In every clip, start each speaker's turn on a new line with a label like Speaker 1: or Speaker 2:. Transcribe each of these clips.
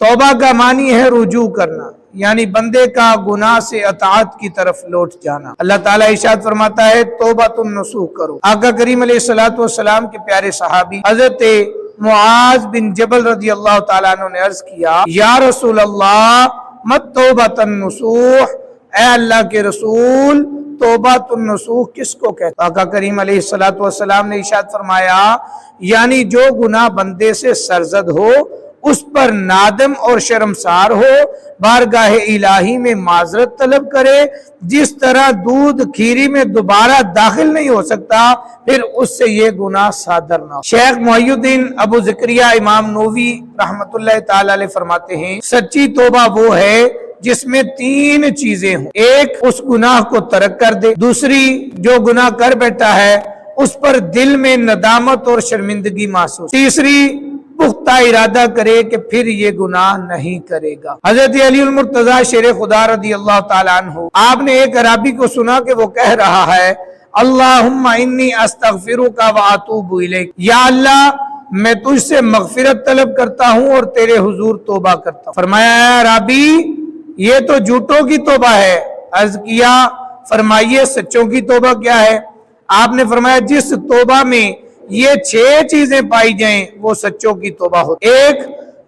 Speaker 1: توبہ کا معنی ہے رجوع کرنا، یعنی بندے کا گناہ سے اطاعت کی طرف لوٹ جانا۔ اللہ تعالیٰ ارشاد فرماتا ہے توبۃ النصوح کرو۔ آقا کریم علیہ الصلوۃ والسلام کے پیارے صحابی حضرت معاذ بن جبل رضی اللہ تعالیٰ عنہ نے عرض کیا یا رسول اللہ مت توبۃ النصوح، اے اللہ کے رسول توبۃ النصوح کس کو کہتے ہیں؟ آقا کریم علیہ الصلوۃ والسلام نے ارشاد فرمایا یعنی جو گناہ بندے سے سرزد ہو، اس پر نادم اور شرمسار ہو، بارگاہ الہی میں معذرت طلب کرے، جس طرح دودھ کھیری میں دوبارہ داخل نہیں ہو سکتا، پھر اس سے یہ گناہ صادر نہ ہو۔ شیخ محی الدین ابو زکریا امام نووی رحمت اللہ تعالی علیہ فرماتے ہیں سچی توبہ وہ ہے جس میں 3 چیزیں ہوں۔ ایک، اس گناہ کو ترک کر دے۔ دوسری، جو گناہ کر بیٹھا ہے اس پر دل میں ندامت اور شرمندگی محسوس۔ تیسری، پختہ ارادہ کرے کہ پھر یہ گناہ نہیں کرے گا۔ حضرت علی المرتضیٰ شیر خدا رضی اللہ تعالیٰ عنہ، آپ نے ایک عرابی کو سنا کہ وہ کہہ رہا ہے اللہم انی استغفرک واتوب الیک، یا اللہ میں تجھ سے مغفرت طلب کرتا ہوں اور تیرے حضور توبہ کرتا ہوں۔ فرمایا اے عرابی یہ تو جھوٹوں کی توبہ ہے۔ عرض کیا فرمائیے سچوں کی توبہ کیا ہے؟ آپ نے فرمایا جس توبہ میں یہ 6 چیزیں پائی جائیں وہ سچوں کی توبہ ہو۔ ایک،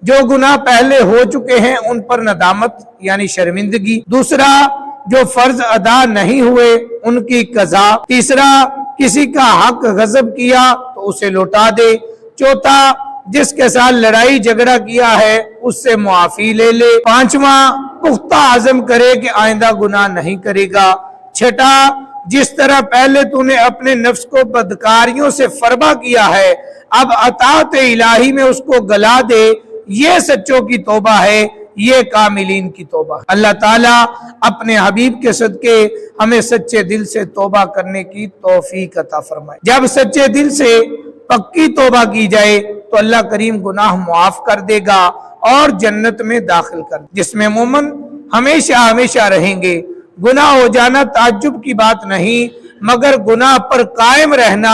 Speaker 1: جو گناہ پہلے ہو چکے ہیں ان پر ندامت یعنی شرمندگی۔ دوسرا، جو فرض ادا نہیں ہوئے ان کی قضا۔ تیسرا، کسی کا حق غصب کیا تو اسے لوٹا دے۔ چوتھا، جس کے ساتھ لڑائی جھگڑا کیا ہے اس سے معافی لے لے۔ پانچواں، پختہ عزم کرے کہ آئندہ گناہ نہیں کرے گا۔ چھٹا، جس طرح پہلے تو نے اپنے نفس کو بدکاریوں سے فربا کیا ہے اب اطاعت الہی میں اس کو گلا دے، یہ سچوں کی توبہ ہے، یہ کاملین کی توبہ ہے۔ اللہ تعالیٰ اپنے حبیب کے صدقے ہمیں سچے دل سے توبہ کرنے کی توفیق عطا فرمائے۔ جب سچے دل سے پکی توبہ کی جائے تو اللہ کریم گناہ معاف کر دے گا اور جنت میں داخل کر دے، جس میں مومن ہمیشہ ہمیشہ رہیں گے۔ گناہ ہو جانا تعجب کی بات نہیں، مگر گناہ پر قائم رہنا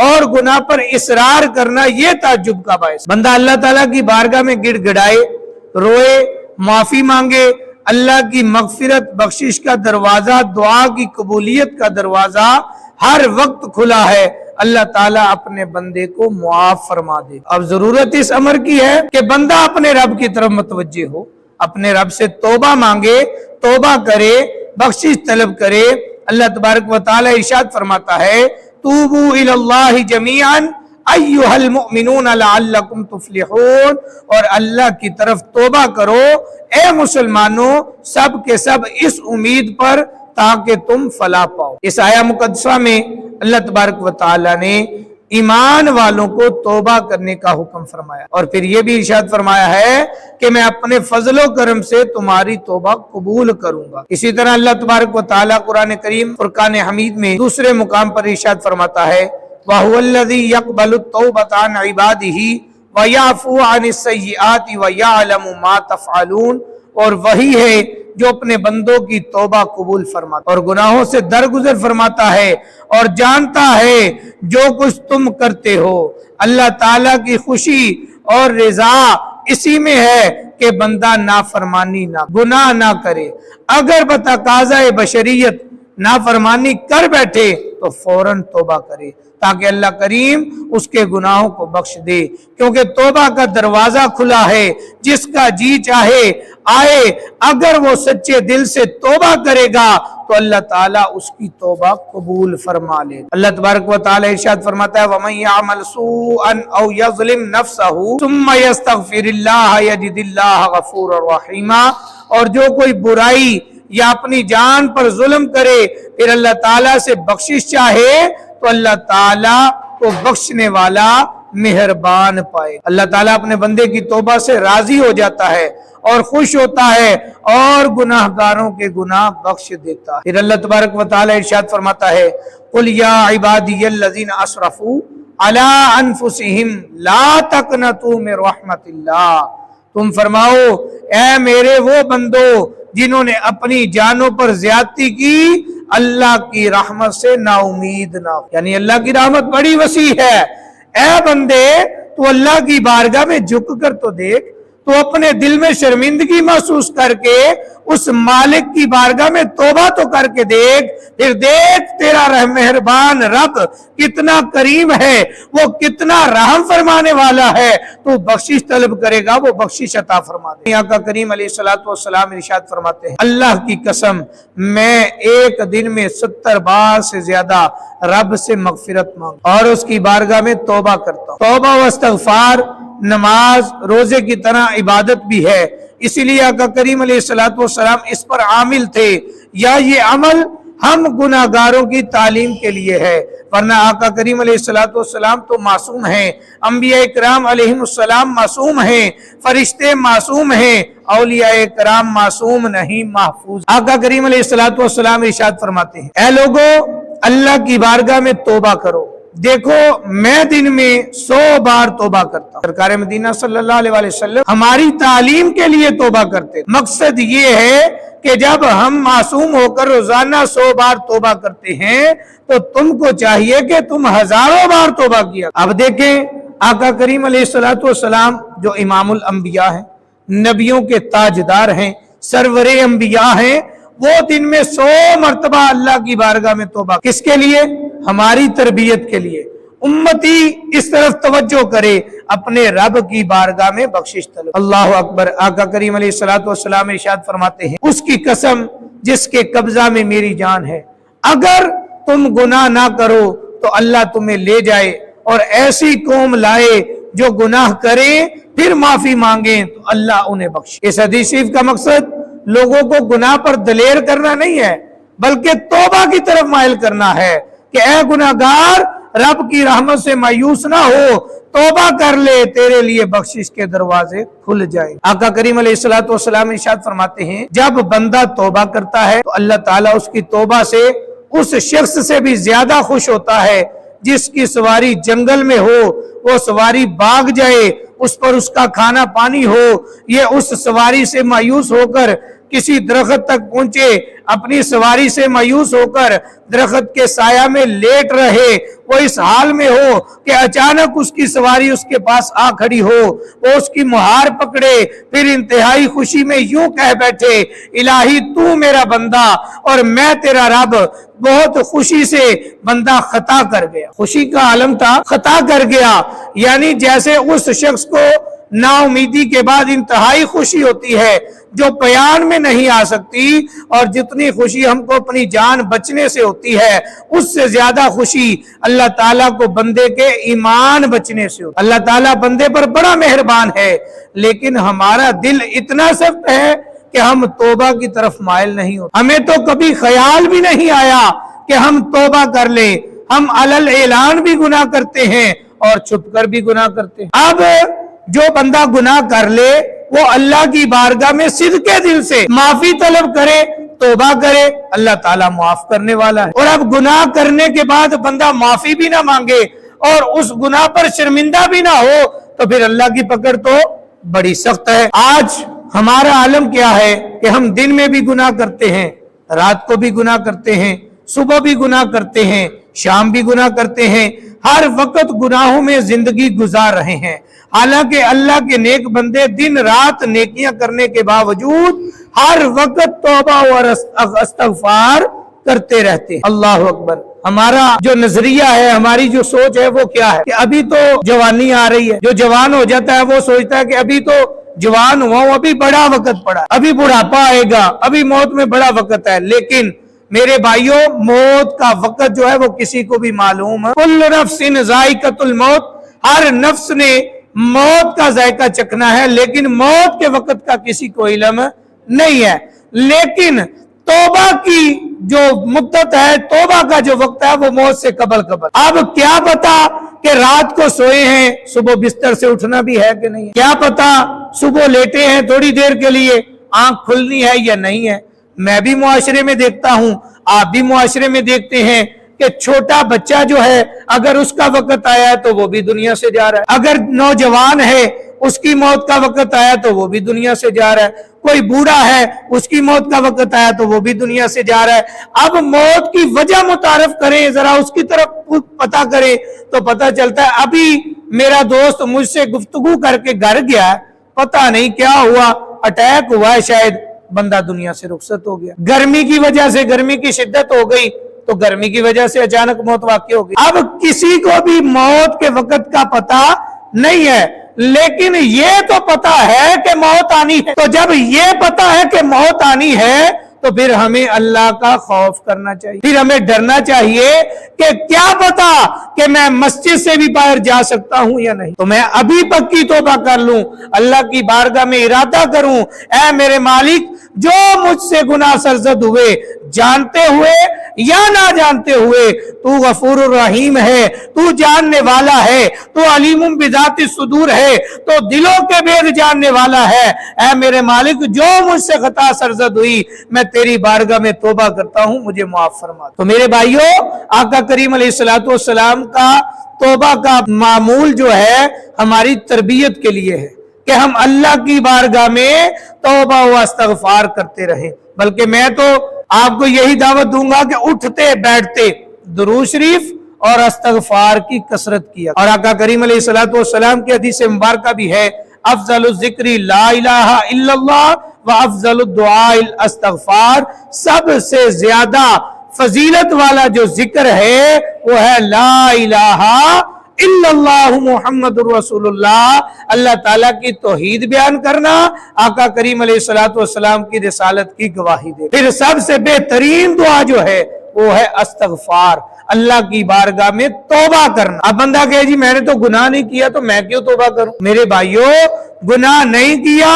Speaker 1: اور گناہ پر اصرار کرنا یہ تعجب کا باعث۔ بندہ اللہ تعالیٰ کی بارگاہ میں گڑ گڑائے، روئے، معافی مانگے، اللہ کی مغفرت بخشش کا دروازہ، دعا کی قبولیت کا دروازہ ہر وقت کھلا ہے۔ اللہ تعالیٰ اپنے بندے کو معاف فرما دے۔ اب ضرورت اس امر کی ہے کہ بندہ اپنے رب کی طرف متوجہ ہو، اپنے رب سے توبہ مانگے، توبہ کرے، بخشش طلب کرے۔ اللہ تبارک و تعالی ارشاد فرماتا ہے توبو الی اللہ جمیعا ایھا المؤمنون لعلکم تفلحون، اور اللہ کی طرف توبہ کرو اے مسلمانوں سب کے سب اس امید پر تاکہ تم فلاح پاؤ۔ اس آیہ مقدسہ میں اللہ تبارک و تعالی نے ایمان والوں کو توبہ کرنے کا حکم فرمایا، اور پھر یہ بھی ارشاد فرمایا ہے کہ میں اپنے فضل و کرم سے تمہاری توبہ قبول کروں گا۔ اسی طرح اللہ تبارک و تعالی قرآن کریم فرقان حمید میں دوسرے مقام پر ارشاد فرماتا ہے وَهُوَ الَّذِي يَقْبَلُ التَّوْبَةَ عَنْ عِبَادِهِ وَيَعْفُو عَنِ السَّيِّئَاتِ وَيَعْلَمُ مَا تَفْعَلُونَ، اور وہی ہے جو اپنے بندوں کی توبہ قبول فرماتا اور گناہوں سے درگزر فرماتا ہے اور جانتا ہے جو کچھ تم کرتے ہو۔ اللہ تعالیٰ کی خوشی اور رضا اسی میں ہے کہ بندہ نافرمانی نہ گناہ نہ کرے، اگر بتقاضۂ بشریت نافرمانی کر بیٹھے تو فوراً توبہ کرے تاکہ اللہ کریم اس کے گناہوں کو بخش دے، کیونکہ توبہ کا دروازہ کھلا ہے، جس کا جی چاہے آئے، اگر وہ سچے دل سے توبہ کرے گا تو اللہ تعالیٰ اس کی توبہ قبول فرما لے۔ اللہ تبارک و تعالیٰ ارشاد فرماتا ہے وَمَن يَعْمَلْ سُوءًا أَوْ يَظْلِمْ نَفْسَهُ ثُمَّ يَسْتَغْفِرِ اللَّهَ يَجِدِ اللَّهَ غَفُورًا رَحِيمًا، اور جو کوئی برائی یا اپنی جان پر ظلم کرے پھر اللہ تعالیٰ سے بخشش چاہے تو اللہ تعالیٰ کو بخشنے والا مہربان پائے۔ اللہ تعالیٰ اپنے بندے کی توبہ سے راضی ہو جاتا ہے اور خوش ہوتا ہے اور گناہ گاروں کے گناہ بخش دیتا ہے۔ پھر اللہ تبارک و تعالیٰ ارشاد فرماتا ہے قُلْ يَا عِبَادِيَ الَّذِينَ أَسْرَفُوا عَلَىٰ أَنفُسِهِمْ لَا تَقْنَطُوا مِن رَحْمَتِ اللَّهِ، تم فرماؤ اے میرے وہ بندو جنہوں نے اپنی جانوں پر زیادتی کی اللہ کی رحمت سے نا امید نہ ہو، یعنی اللہ کی رحمت بڑی وسیع ہے۔ اے بندے تو اللہ کی بارگاہ میں جھک کر تو دیکھ، तो अपने दिल में शर्मिंदगी महसूस करके उस मालिक की बारगाह में तौबा तो करके देख, फिर देख तेरा मेहरबान रब कितना करीम है, वो कितना रहम फरमाने वाला है। तो बख्शिश तलब करेगा, वो बख्शिश अता फरमा दे। आका करीम अलैहिस्सलातु वस्सलाम इरशाद फरमाते हैं, अल्लाह की कसम मैं एक दिन में 70 बार से ज्यादा रब से मगफिरत मांग और उसकी बारगाह में तौबा करता हूँ। तौबा व इस्तिग़फ़ार नमाज रोजे की तरह इबादत भी है, इसीलिए आका करीम अलैहिस्सलातु वस्सलाम इस पर आमिल थे। या ये अमल हम गुनाहगारों की तालीम के लिए है, वरना आका करीम अलैहिस्सलातु वस्सलाम तो मासूम हैं, अंबिया इकराम अलैहिमुस्सलाम मासूम हैं, फरिश्ते मासूम हैं, औलिया इकराम मासूम नहीं महफूज। आका करीम अलैहिस्सलातु वस्सलाम इरशाद फरमाते हैं, ऐ लोगो अल्लाह की बारगाह में तौबा करो, देखो मैं दिन में 100 बार तौबा करता हूँ। सरकार मदीना सल्लल्लाहु अलैहि वसल्लम हमारी तालीम के लिए तौबा करते। मकसद ये है कि जब हम मासूम होकर रोजाना 100 बार तौबा करते हैं तो तुमको चाहिए कि तुम हजारों बार तौबा किया। अब देखें आका करीम अलैहिस्सलातु वस्सलाम जो इमामुल अंबिया हैं, नबियों के ताजदार हैं, सरवरे अंबिया हैं, वो दिन में 100 मर्तबा अल्लाह की बारगाह में तौबा। किसके लिए? हमारी तरबियत के लिए। उम्मती इस तरफ तवज्जो करे, अपने रब की बारगाह में बख्शिश तलब। अल्लाह अकबर। आका करीम अलैहिस्सलातु वस्सलाम इरशाद फरमाते हैं, उसकी कसम जिसके कब्जा में मेरी जान है, अगर तुम गुनाह ना करो तो अल्लाह तुम्हें ले जाए और ऐसी कौम लाए जो गुनाह करे फिर माफी मांगे तो अल्लाह उन्हें बख्शे। इस हदीस शरीफ का मकसद लोगों को गुनाह पर दलेर करना नहीं है, बल्कि तौबा की तरफ माइल करना है कि ऐ गुनाहगार रब की रहमत से मायूस ना हो, तौबा कर ले, तेरे लिए बख्शिश के दरवाजे खुल जाए। आका करीम अलैहिस्सलातु वस्सलाम इरशाद फरमाते हैं, जब बंदा तौबा करता है तो अल्लाह ताला उसकी तौबा से उस शख्स से भी ज्यादा खुश होता है जिसकी सवारी जंगल में हो, वो सवारी भाग जाए, उस पर उसका खाना पानी हो, ये उस सवारी से मायूस होकर किसी दरख्त तक पहुंचे, अपनी सवारी से मायूस होकर दरख्त के साया में लेट रहे, वो इस हाल में हो कि अचानक उसकी सवारी उसके पास आ खड़ी हो, वो उसकी मुहार पकड़े, फिर इंतहाई खुशी में यूं कह बैठे, इलाही तू मेरा बंदा और मैं तेरा रब। बहुत खुशी से बंदा खता कर गया, खुशी का आलम था, खता कर गया, यानी जैसे उस शख्स को नाउमीदी के बाद इंतहाई खुशी होती है जो बयान में नहीं आ सकती, और जितनी खुशी हमको अपनी जान बचने से होती है उससे ज्यादा खुशी अल्लाह ताला को बंदे के ईमान बचने से होती है। अल्लाह ताला बंदे पर बड़ा मेहरबान है, लेकिन हमारा दिल इतना सख्त है कि हम तौबा की तरफ माइल नहीं होते। हमें तो कभी ख्याल भी नहीं आया कि हम तौबा कर ले। हम अलल ऐलान भी गुनाह करते हैं और छुप कर भी गुनाह करते हैं। अब जो बंदा गुनाह कर ले वो अल्लाह की बारगाह में सिद्के दिल से माफी तलब करे, तौबा करे, अल्लाह ताला माफ करने वाला है। और अब गुनाह करने के बाद बंदा माफी भी ना मांगे और उस गुनाह पर शर्मिंदा भी ना हो तो फिर अल्लाह की पकड़ तो बड़ी सख्त है। आज हमारा आलम क्या है कि हम दिन में भी गुनाह करते हैं, रात को भी गुनाह करते हैं, सुबह भी गुनाह करते हैं, शाम भी गुनाह करते हैं, हर वक्त गुनाहों में जिंदगी गुजार रहे हैं। हालांकि अल्लाह के नेक बंदे दिन रात नेकियां करने के बावजूद हर वक्त तौबा और इस्तिग़फ़ार करते रहते हैं। अल्लाह अकबर। हमारा जो नजरिया है, हमारी जो सोच है वो क्या है कि अभी तो जवानी आ रही है, जो जवान हो जाता है वो सोचता है कि अभी तो जवान हुआ हूं, अभी बड़ा वक्त पड़ा, अभी बुढ़ापा आएगा, अभी मौत में बड़ा वक्त है। लेकिन मेरे भाइयों, मौत का वक्त जो है वो किसी को भी मालूम है। कुल्लु नफ्सिन ज़ाइक़तुल मौत, हर नफ्स ने मौत का जायका चखना है, लेकिन मौत के वक्त का किसी को इल्म नहीं है। लेकिन तौबा की जो मुद्दत है, तौबा का जो वक्त है वो मौत से कबल। अब क्या पता कि रात को सोए हैं, सुबह बिस्तर से उठना भी है कि नहीं, क्या पता सुबह लेटे हैं थोड़ी देर के लिए, आंख खुलनी है या नहीं है। मैं भी मुआशरे में देखता हूं, आप भी मुआशरे में देखते हैं कि छोटा बच्चा जो है अगर उसका वक्त आया है तो वो भी दुनिया से जा रहा है, अगर नौजवान है उसकी मौत का वक्त आया तो वो भी दुनिया से जा रहा है, कोई बूढ़ा है उसकी मौत का वक्त आया तो वो भी दुनिया से जा रहा है। अब मौत की वजह मुतारफ करें, जरा उसकी तरफ पता करें तो पता चलता है। अभी मेरा दोस्त मुझसे गुफ्तगू करके घर गया, पता नहीं क्या हुआ, अटैक हुआ है शायद, बंदा दुनिया से रुखसत हो गया। गर्मी की वजह से, गर्मी की शिद्दत हो गई तो गर्मी की वजह से अचानक मौत वाक़ई हो गई। अब किसी को भी मौत के वक्त का पता नहीं है, लेकिन ये तो पता है कि मौत आनी है। तो जब ये पता है कि मौत आनी है तो फिर हमें अल्लाह का खौफ करना चाहिए, फिर हमें डरना चाहिए कि क्या पता कि मैं मस्जिद से भी बाहर जा सकता हूं या नहीं, तो मैं अभी पक्की तौबा कर लूं, अल्लाह की बारगाह में इरादा करूं, ऐ मेरे मालिक जो मुझसे गुनाह सरजद हुए, जानते हुए या ना जानते हुए, तू गफूरुर रहीम है, तू जानने वाला है, तू अलीमुम बिज़ाति सुदूर है, तो दिलों के भेद जानने वाला है। ऐ मेरे मालिक जो मुझसे खता सरजद हुई, मैं तेरी बारगाह में तौबा करता हूं, मुझे माफ फरमा। तो मेरे भाइयों, आका करीम अलैहिस्सलातु वस्सलाम का तौबा का मामूल जो है हमारी तरबियत के लिए है कि हम अल्लाह की बारगाह में तौबा व इस्तग़फ़ार करते रहें। बल्कि मैं तो आपको यही दावत दूंगा कि उठते बैठते दुरूद शरीफ और इस्तग़फ़ार की कसरत किया। और आका करीम अलैहिस्सलातु वस्सलाम की हदीस मुबारक भी है, अफ़ज़लुज़ ज़िक्री ला इलाहा इल्लल्लाह व अफ़ज़लुद दुआइल इस्तग़फ़ार, सबसे ज्यादा फजीलत वाला जो जिक्र है वो है ला इलाहा इल्लल्लाहु मुहम्मदुर रसूलुल्लाह, अल्लाह ताला की तौहीद बयान करना, आका करीम अलैहिस्सलातु वस्सलाम की रिसालत की गवाही दे। फिर सबसे बेहतरीन दुआ जो है वो है इस्तग़फ़ार, अल्लाह की बारगाह में तौबा करना। अब बंदा कहे जी मैंने तो गुनाह नहीं किया तो मैं क्यों तौबा करूं? मेरे भाइयों, गुनाह नहीं किया,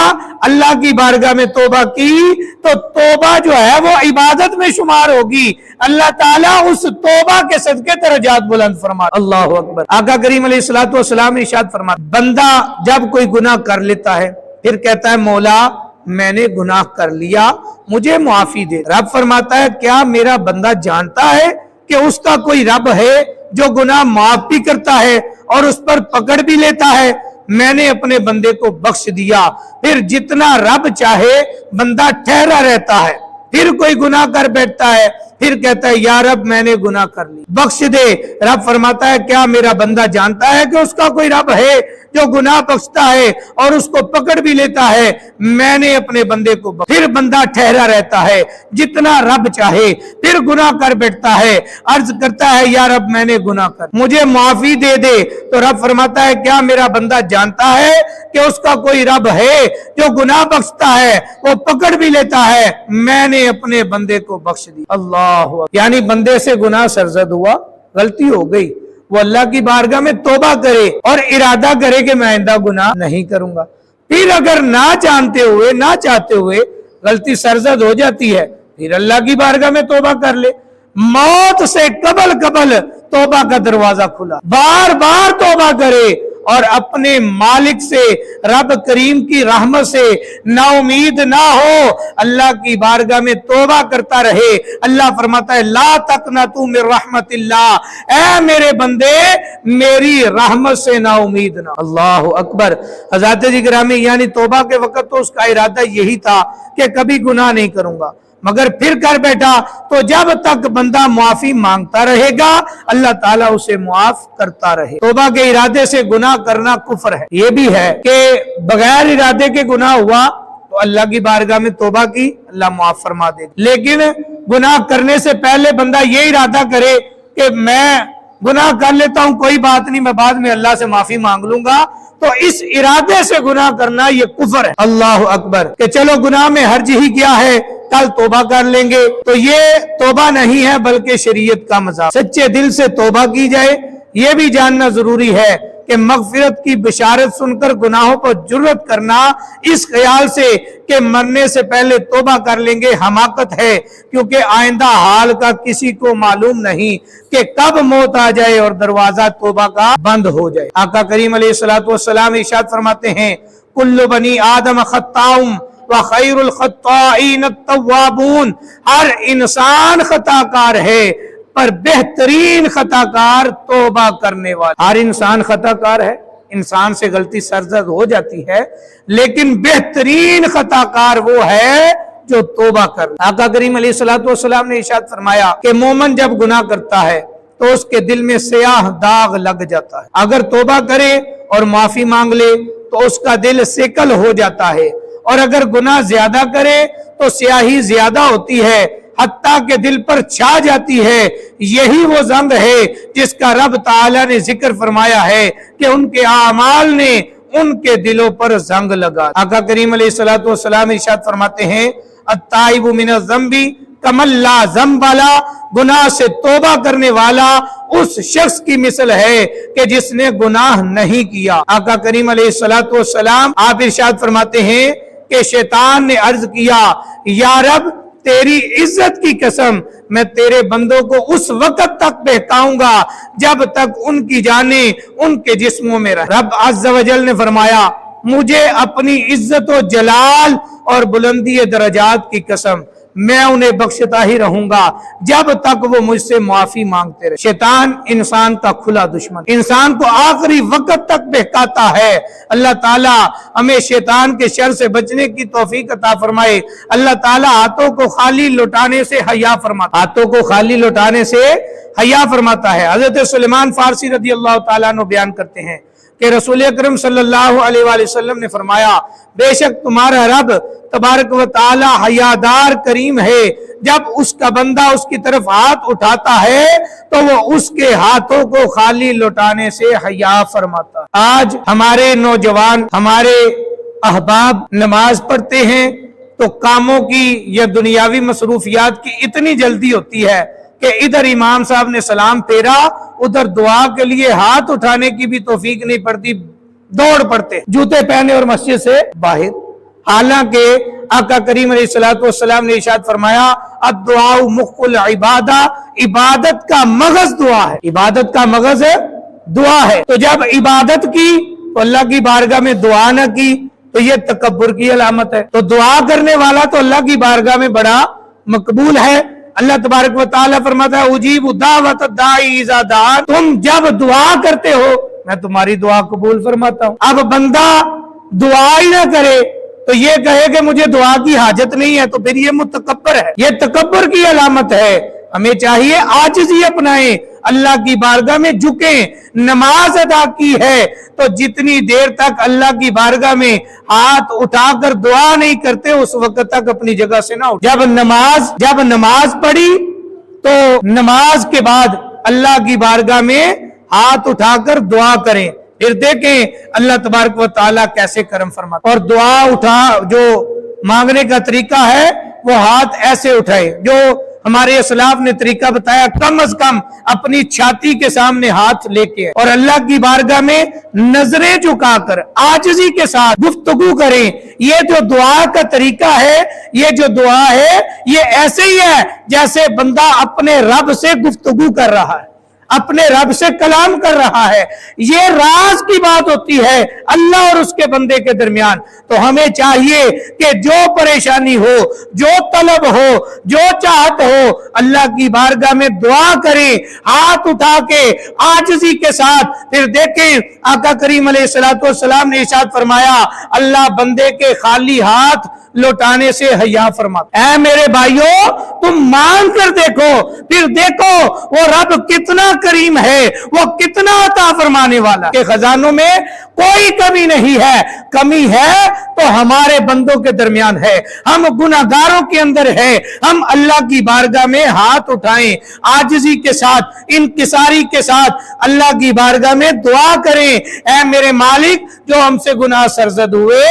Speaker 1: अल्लाह की बारगाह में तौबा की तो तौबा जो है वो इबादत में शुमार होगी। अल्लाह ताला उस तौबा के सदके दरजात बुलंद फरमा। अल्लाह अकबर। आका करीम अलैहिस्सलातु वस्सलाम ने इरशाद फरमाया, बंदा जब कोई गुनाह कर लेता है फिर कहता है मौला मैंने गुनाह कर लिया, मुझे मुआफी दे। रब फरमाता है क्या मेरा बंदा जानता है कि उसका कोई रब है जो गुनाह माफ भी करता है और उस पर पकड़ भी लेता है? मैंने अपने बंदे को बख्श दिया। फिर जितना रब चाहे बंदा ठहरा रहता है, फिर कोई गुनाह कर बैठता है, फिर कहता है या रब मैंने गुनाह कर ली, बख्श दे। रब फरमाता है क्या मेरा बंदा जानता है कि उसका कोई रब है जो गुनाह बख्शता है और उसको पकड़ भी लेता है? मैंने अपने बंदे को फिर बंदा ठहरा रहता है, जितना रब चाहे, फिर गुनाह कर बैठता है, अर्ज करता है या रब मैंने गुनाह कर, मुझे माफी दे दे। तो रब फरमाता है क्या मेरा बंदा जानता है कि उसका कोई रब है जो गुनाह बख्शता है, वो पकड़ भी लेता है? मैंने अपने बंदे को बख्श दिया। अल्लाह, यानी बंदे से गुनाह सरजद हुआ, गलती हो गई, वो अल्लाह की बारगाह में तौबा करे और इरादा करे कि मैं आइंदा गुनाह नहीं करूंगा। फिर अगर ना जानते हुए, ना चाहते हुए गलती सरजद हो जाती है, फिर अल्लाह की बारगाह में तौबा कर ले। मौत से कबल तौबा का दरवाजा खुला, बार बार तौबा करे और अपने मालिक से, रब करीम की रहमत से नाउमीद ना हो, अल्लाह की बारगाह में तौबा करता रहे। अल्लाह फरमाता है ला तक़नतू मिन रहमतिल्लाह, ऐ मेरे बंदे मेरी रहमत से नाउमीद ना। अल्लाह अकबर। हज़रत जी गिरामी, यानी तौबा के वक्त तो उसका इरादा यही था कि कभी गुनाह नहीं करूंगा, मगर फिर कर बैठा तो जब तक बंदा माफी मांगता रहेगा अल्लाह ताला उसे माफ करता रहे। तौबा के इरादे से गुनाह करना कुफ्र है। ये भी है कि बगैर इरादे के गुनाह हुआ तो अल्लाह की बारगाह में तौबा की, अल्लाह माफ फरमा दे। लेकिन गुनाह करने से पहले बंदा ये इरादा करे कि मैं गुनाह कर लेता हूं, कोई बात नहीं, मैं बाद में अल्लाह से माफी मांग लूंगा, तो इस इरादे से गुनाह करना ये कुफ्र है। अल्लाह अकबर। कि चलो गुनाह में हर्ज ही क्या है, कल तौबा कर लेंगे, तो ये तौबा नहीं है बल्कि शरीयत का मजाक। सच्चे दिल से तौबा की जाए। ये भी जानना जरूरी है कि मगफिरत की बिशारत सुनकर गुनाहों पर जुर्रत करना इस ख्याल से कि मरने से पहले तौबा कर लेंगे हमाकत है, क्योंकि आइंदा हाल का किसी को मालूम नहीं कि कब मौत आ जाए और दरवाजा तौबा का बंद हो जाए। आका करीम अलैहिस्सलातु वस्सलाम इरशाद फरमाते हैं कुल्लु बनी आदम खत्ताउम व खैरुल खत्ताईन अत-तव्वाबून, हर इंसान खताकार है पर बेहतरीन खताकार तौबा करने वाला। हर इंसान खताकार है, इंसान से गलती सरजद हो जाती है, लेकिन बेहतरीन खताकार वो है जो तौबा कर। आका करीम अलैहिस्सलातु वस्सलाम ने इरशाद फरमाया कि मोमिन जब गुनाह करता है तो उसके दिल में स्याह दाग लग जाता है। अगर तौबा करे और माफी मांग ले تو اس کا دل سیکل ہو جاتا ہے، اور اگر گناہ زیادہ کرے تو سیاہی زیادہ ہوتی ہے، حتیٰ کہ دل پر چھا جاتی ہے۔ یہی وہ زنگ ہے جس کا رب تعالیٰ نے ذکر فرمایا ہے کہ ان کے اعمال نے ان کے دلوں پر زنگ لگا۔ آقا کریم علیہ السلام ارشاد فرماتے ہیں التائب من الذنب کمن لا ذنب له، گناہ سے توبہ کرنے والا اس شخص کی مثل ہے کہ جس نے گناہ نہیں کیا۔ آقا کریم علیہ السلام آپ ارشاد فرماتے ہیں کہ شیطان نے عرض کیا یا رب تیری عزت کی قسم میں تیرے بندوں کو اس وقت تک بہکاؤں گا جب تک ان کی جانیں ان کے جسموں میں رہے۔ رب عز و جل نے فرمایا مجھے اپنی عزت و جلال اور بلندی درجات کی قسم میں انہیں بخشتا ہی رہوں گا جب تک وہ مجھ سے معافی مانگتے رہے۔ شیطان انسان کا کھلا دشمن، انسان کو آخری وقت تک بہکاتا ہے۔ اللہ تعالیٰ ہمیں شیطان کے شر سے بچنے کی توفیق عطا فرمائے۔ اللہ تعالیٰ ہاتھوں کو خالی لوٹانے سے حیا فرماتا ہے، ہاتھوں کو خالی لوٹانے سے حیا فرماتا ہے۔ حضرت سلیمان فارسی رضی اللہ تعالیٰ عنہ بیان کرتے ہیں کہ رسول اکرم صلی اللہ علیہ وآلہ وسلم نے فرمایا بے شک تمہارا رب تبارک و تعالی حیادار کریم ہے، جب اس کا بندہ اس کی طرف ہاتھ اٹھاتا ہے تو وہ اس کے ہاتھوں کو خالی لوٹانے سے حیا فرماتا ہے۔ آج ہمارے نوجوان، ہمارے احباب نماز پڑھتے ہیں تو کاموں کی یا دنیاوی مصروفیات کی اتنی جلدی ہوتی ہے کہ ادھر امام صاحب نے سلام پھیرا، ادھر دعا کے لیے ہاتھ اٹھانے کی بھی توفیق نہیں پڑتی، دوڑ پڑتے جوتے پہنے اور مسجد سے باہر۔ حالانکہ آقا کریم علیہ السلام نے ارشاد فرمایا الدعاء مخ العبادہ، عبادت کا مغز دعا ہے، عبادت کا مغز دعا ہے۔ تو جب عبادت کی تو اللہ کی بارگاہ میں دعا نہ کی تو یہ تکبر کی علامت ہے۔ تو دعا کرنے والا تو اللہ کی بارگاہ میں بڑا مقبول ہے۔ اللہ تبارک و تعالیٰ فرماتا ہے اجیب دعوت الداعی اذا دعان، تم جب دعا کرتے ہو میں تمہاری دعا قبول فرماتا ہوں۔ اب بندہ دعا ہی نہ کرے تو یہ کہے کہ مجھے دعا کی حاجت نہیں ہے تو پھر یہ متکبر ہے، یہ تکبر کی علامت ہے۔ ہمیں چاہیے عاجزی اپنائیں، اللہ کی بارگاہ میں جھکیں۔ نماز ادا کی ہے تو جتنی دیر تک اللہ کی بارگاہ میں ہاتھ اٹھا کر دعا نہیں کرتے اس وقت تک اپنی جگہ سے نہ اٹھ۔ جب نماز پڑھی تو نماز کے بعد اللہ کی بارگاہ میں ہاتھ اٹھا کر دعا کریں، پھر دیکھیں اللہ تبارک و تعالیٰ کیسے کرم فرماتا۔ اور دعا جو مانگنے کا طریقہ ہے وہ ہاتھ ایسے اٹھائے جو ہمارے اسلاف نے طریقہ بتایا، کم از کم اپنی چھاتی کے سامنے ہاتھ لے کے اور اللہ کی بارگاہ میں نظریں جھکا کر عاجزی کے ساتھ گفتگو کریں۔ یہ جو دعا کا طریقہ ہے، یہ جو دعا ہے، یہ ایسے ہی ہے جیسے بندہ اپنے رب سے گفتگو کر رہا ہے، اپنے رب سے کلام کر رہا ہے۔ یہ راز کی بات ہوتی ہے اللہ اور اس کے بندے کے درمیان۔ تو ہمیں چاہیے کہ جو پریشانی ہو، جو طلب ہو، جو چاہت ہو، اللہ کی بارگاہ میں دعا کریں ہاتھ اٹھا کے عاجزی کے ساتھ۔ پھر دیکھیں آقا کریم علیہ السلام نے ارشاد فرمایا اللہ بندے کے خالی ہاتھ لوٹانے سے حیا فرماتا۔ اے میرے بھائیوں تم مان کر دیکھو، پھر دیکھو وہ رب کتنا کریم ہے، وہ کتنا عطا فرمانے والا کہ خزانوں میں کوئی کمی نہیں ہے۔ کمی ہے تو ہمارے بندوں کے درمیان ہے، ہم گناہگاروں کے اندر ہے۔ ہم اللہ کی بارگاہ میں ہاتھ اٹھائیں، عاجزی کے ساتھ، انکساری کے ساتھ اللہ کی بارگاہ میں دعا کریں اے میرے مالک جو ہم سے گناہ سرزد ہوئے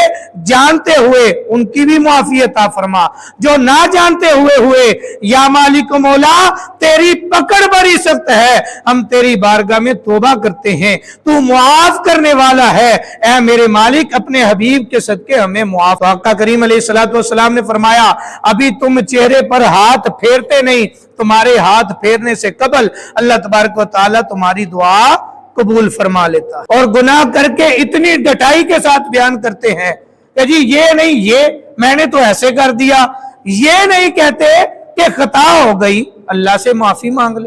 Speaker 1: جانتے ہوئے ان کی بھی معافی عطا فرما، جو نہ جانتے ہوئے یا مالک و مولا تیری پکڑ بڑی سخت ہے، ہم تیری بارگاہ میں توبہ کرتے ہیں، تو معاف کرنے والا ہے۔ اے میرے مالک اپنے حبیب کے صدقے ہمیں معاف۔ آقا کریم علیہ السلام نے فرمایا ابھی تم چہرے پر ہاتھ پھیرتے نہیں، تمہارے ہاتھ پھیرنے سے قبل اللہ تبارک و تعالی تمہاری دعا قبول فرما لیتا۔ اور گناہ کر کے اتنی ڈٹائی کے ساتھ بیان کرتے ہیں کہ جی یہ نہیں، یہ میں نے تو ایسے کر دیا، یہ نہیں کہتے کہ خطا ہو گئی اللہ سے معافی مانگ لے۔